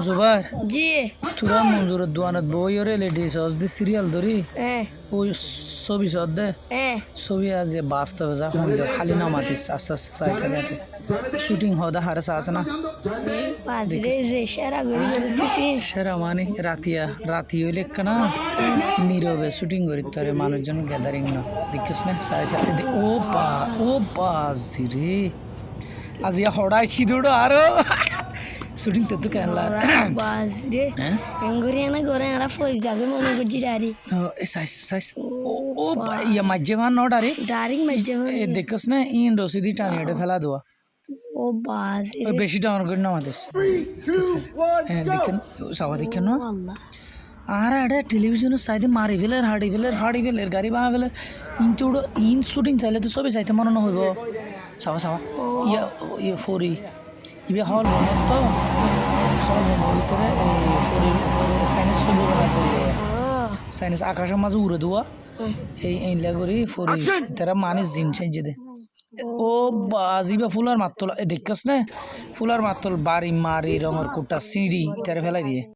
জুবাই জি তোরা মঞ্জুরের দোয়ানত বই ওরে লেডিস অজ দি সিরিয়াল ধরি হ্যাঁ ওই ছবি সদ দে হ্যাঁ ছবি আজ বাস্তবে যা হইল খালি নামাতিস আস্তে আস্তে চাইতে যাতে শুটিং হদা হারে আছে না পাঁচরে যে সেরা গড়ি গড়ি সেরা মানে রাতি হইলে না নীরবে শুটিং করি তোরে মানুষজন গ্যাদারিং না দেখিস না সাই সাই ও বাজি রে আজ ইয়া হড়াই খিদুড়ো আরো শুটিং তো কেন বাজরে এঙ্গুরিয়ানা করে আরা ফই যাবে মনে করছি ডারি এ সাইস সাইস ও ইয়া মাঝে ন ডারি ডারিং মাঝে এ দেখিস না ইন রসিদি টানি এটা ফেলা দেওয়া ও বাজরে ওই বেশি টান করে না আমাদের হ্যাঁ দেখেন সাবা দেখেন না আল্লাহ আর এটা টেলিভিশনের সাইডে মারি ফেলের হাড়ি ফেলের গাড়ি ভাঙা ফেলের ইনচুড়ো ইন শুটিং চাইলে তো সবই চাইতে মনে হইব সাবা ইয়া ফরি ইবে হল বনত তো হল বনোর ভিতরে এই ফরি সাইন্স ছবি বানা করি সাইন্স আকাশের মাঝে উড়ে দেওয়া এই এইলা করি ফরি তারা মানুষ জিম চেঞ্জে দে ও বাজিবা ফুলার মাত্তল দেখাস না ফুলার মাত্তল বাড়ি মারি রঙের কুটা সিঁড়ি তারা ফেলাই দিয়ে